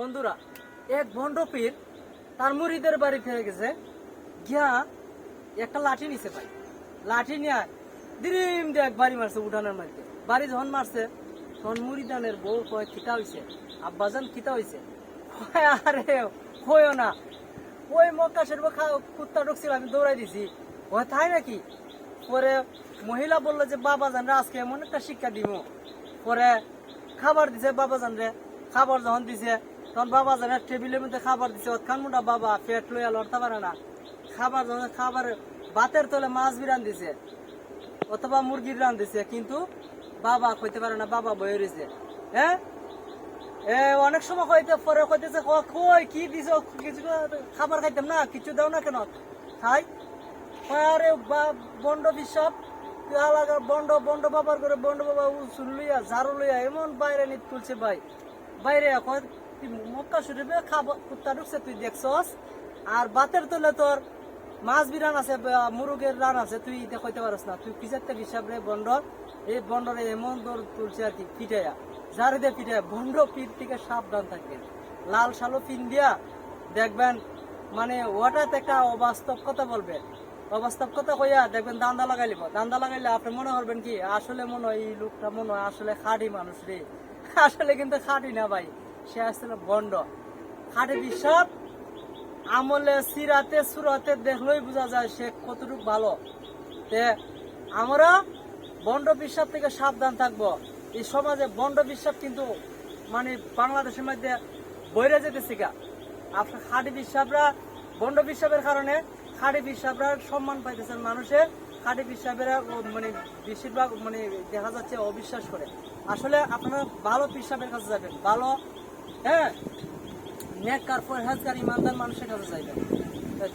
বন্ধুরা, এক ভণ্ড পীর তার মুরিদের বাড়ি ফিরে গেছে, গিয়া একটা লাঠি নিছে ভাই। লাঠি নিয়ে দিরিম দিয়ে এক বাড়ি মারছে উঠানের মধ্যে। বাড়ি যখন মারছে তখন মুরিদানের বউ কয় খিতা হইছে, আব্বাজান খিতা হইছে। আরে হইও না, ওই মক্কা শরীফ কুত্তা ঢুকছিল, আমি দৌড়াই দিছি। ওই তাই নাকি? পরে মহিলা বললো যে বাবাজান রে আজকে এমন একটা শিক্ষা দিব। পরে খাবার দিছে বাবাজান রে। খাবার যখন দিছে তখন বাবাজানের টেবিলের মধ্যে খাবার দিছে। ওখান মোটা বাবা পেট লইয়া লড়তে পারে না। খাবার যখন খাবার ভাতের তলে মাছ বিরান দিছে অথবা মুরগির রান দিছে, কিন্তু বাবা কইতে পারে না, বাবা বয়ে রয়েছে। হ্যাঁ, অনেক সময় কইতে পরে কইতেছে কই কি দিছ, কিছু খাবার খাইতাম না, কিছু দাও না কেন খাই। আরে বন্ড বিশ্বাস বন্ড বন্ড বাবার করে বন্ড বাবা উচুল লইয়া ঝাড়ু লইয়া এমন বাইরে নিত তুলছে ভাই। বাইরে এখন তুই মক্কা শরীফে খাবার কুত্তা ঢুকছে তুই দেখছস, আর বাতের তলে তোর মাছ বিরান আছে, মুরগের রান আছে, তুই কইতে পারস না। তুই কিসের হিসাব রে বন্ড? এই বন্ডরে এমন দৌড় তুলছে আর কি পিটাইয়া, ঝাড়ু দিয়ে পিটাইয়া। বন্ড পীর থেকে সাবধান থাকবেন। লাল শালো পিন দিয়া দেখবেন, মানে ওটাতে একটা অবাস্তব কথা বলবে। অবাস্তব কথা কইয়া দেখবেন দান্দা লাগাইলিব। দান্দা লাগাইলে আপনি মনে করবেন কি আসলে মনে হয় এই লোকটা মনে হয় আসলে খাঁটি মানুষ রে। আসলে কিন্তু খাঁটি না ভাই, সে আসলে বন্ড। খাঁটি বিশ্বাস আমলে সিরাতে সুরাতে দেখলেই বোঝা যায় সে কতটুকু ভালো। তে আমরা বন্ড বিশ্বাস থেকে সাবধান থাকবো। এই সমাজে বন্ড বিশ্বাস কিন্তু মানে বাংলাদেশের মধ্যে বইরে যেতেছে গা। আপনার খাঁটি বিশ্বাসরা বন্ড বিশ্বাসের কারণে খাঁটি বিশ্বাসরা সম্মান পাইতেছেন মানুষের। খাঁটি বিশ্বাসেরা মানে বেশিরভাগ মানে দেখা যাচ্ছে অবিশ্বাস করে। আসলে আপনারা ভালো বিশ্বাসের কাছে যাবেন, ভালো হ্যাঁ নেককার পরহেজগার ইমানদার মানুষের কাছে যাইবেন।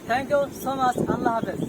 Thank you so much. আল্লাহ হাফেজ।